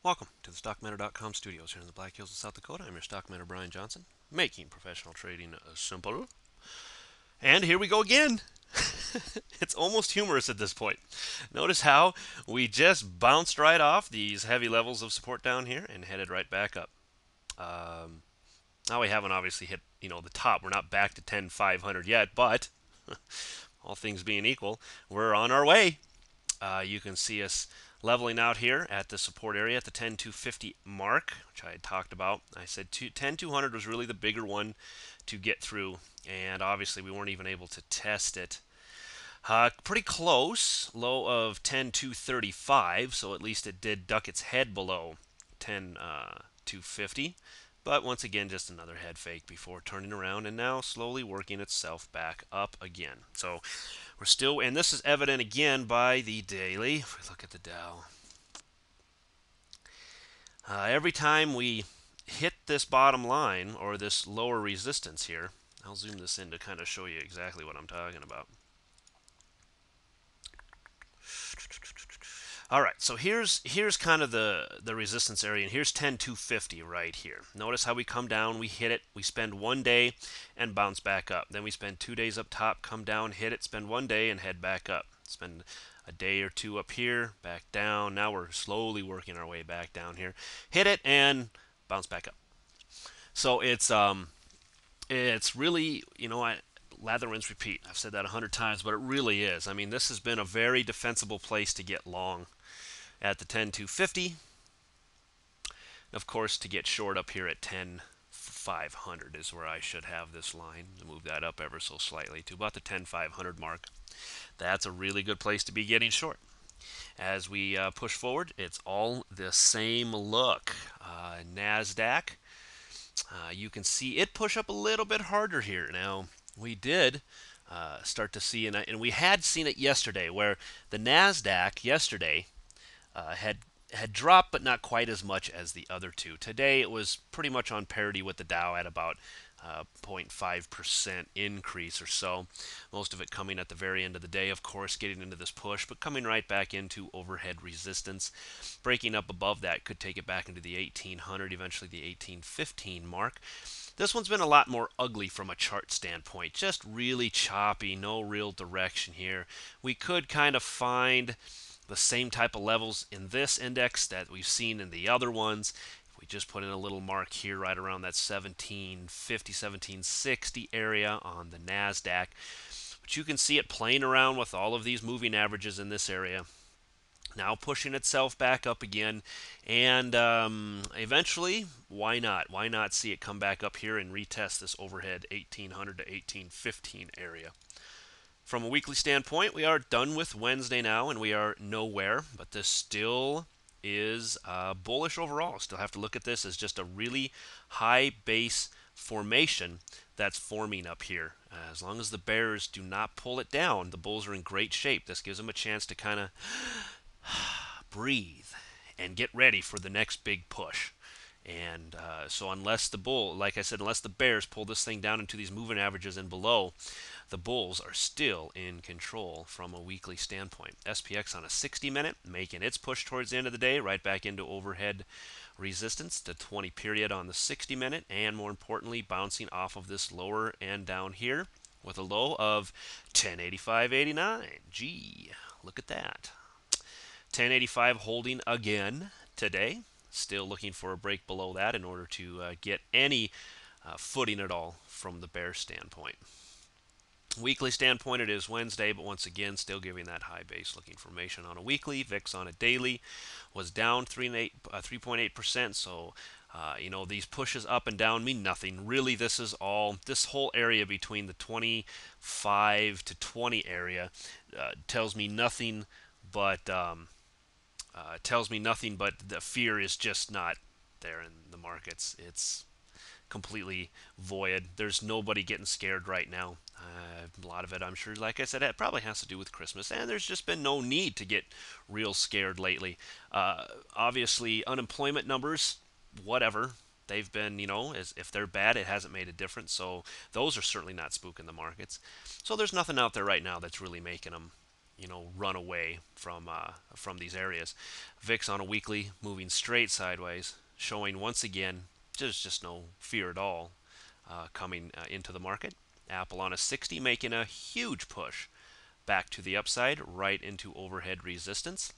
Welcome to the StockManor.com studios here in the Black Hills of South Dakota. I'm your StockManor Brian Johnson, making professional trading simple. And here we go again. It's almost humorous at this point. Notice how we just bounced right off these heavy levels of support down here and headed right back up. Um, Now we haven't obviously hit the top. We're not back to 10,500 yet, but all things being equal, we're on our way. You can see us leveling out here at the support area at the 10,250 mark, which I had talked about. I said 10,200 was really the bigger one to get through, and obviously we weren't even able to test it. Pretty close, low of 10,235, so at least it did duck its head below 10,250. But once again, just another head fake before turning around and now slowly working itself back up again. So we're still, and this is evident again by the daily. If we look at the Dow, every time we hit this bottom line or this lower resistance here, I'll zoom this in to kind of show you exactly what I'm talking about. All right, so here's kind of the resistance area, and here's 10,250 right here. Notice how we come down, we hit it, we spend 1 day and bounce back up. Then we spend 2 days up top, come down, hit it, spend 1 day and head back up. Spend a day or two up here, back down. Now we're slowly working our way back down here. Hit it and bounce back up. So it's really, lather, rinse, repeat. I've said that 100 times, but it really is. I mean, this has been a very defensible place to get long at the 10,250. Of course, to get short up here at 10,500 is where I should have this line. Move that up ever so slightly to about the 10,500 mark. That's a really good place to be getting short. As we push forward, it's all the same look. NASDAQ, you can see it push up a little bit harder here. Now, we did start to see, and we had seen it yesterday, where the NASDAQ yesterday had dropped, but not quite as much as the other two. Today, it was pretty much on parity with the Dow at about 0.5% increase or so. Most of it coming at the very end of the day, of course, getting into this push, but coming right back into overhead resistance. Breaking up above that could take it back into the 1800, eventually the 1815 mark. This one's been a lot more ugly from a chart standpoint, just really choppy, no real direction here. We could kind of find the same type of levels in this index that we've seen in the other ones. If we just put in a little mark here right around that 1750, 1760 area on the NASDAQ. But you can see it playing around with all of these moving averages in this area. Now pushing itself back up again, and eventually, why not? Why not see it come back up here and retest this overhead 1800 to 1815 area? From a weekly standpoint, we are done with Wednesday now, and we are nowhere, but this still is bullish overall. Still have to look at this as just a really high base formation that's forming up here. As long as the bears do not pull it down, the bulls are in great shape. This gives them a chance to kind of breathe and get ready for the next big push. And so unless the bull, like I said, unless the bears pull this thing down into these moving averages and below, the bulls are still in control from a weekly standpoint. SPX on a 60-minute, making its push towards the end of the day, right back into overhead resistance, the 20 period on the 60-minute, and more importantly, bouncing off of this lower end down here with a low of 1085.89. Gee, look at that. 1085 holding again today. Still looking for a break below that in order to get any footing at all from the bear standpoint. Weekly standpoint, it is Wednesday, but once again, still giving that high base looking formation on a weekly. VIX on a daily was down 3.8%. So, these pushes up and down mean nothing. Really, this whole area between the 25 to 20 area tells me nothing but the fear is just not there in the markets. It's completely void. There's nobody getting scared right now. A lot of it, I'm sure, like I said, it probably has to do with Christmas, and there's just been no need to get real scared lately. Obviously, unemployment numbers, whatever. They've been, as if they're bad, it hasn't made a difference. So those are certainly not spooking the markets. So there's nothing out there right now that's really making them run away from these areas. VIX on a weekly moving straight sideways, showing once again just no fear at all coming into the market. Apple on a 60 making a huge push back to the upside, right into overhead resistance.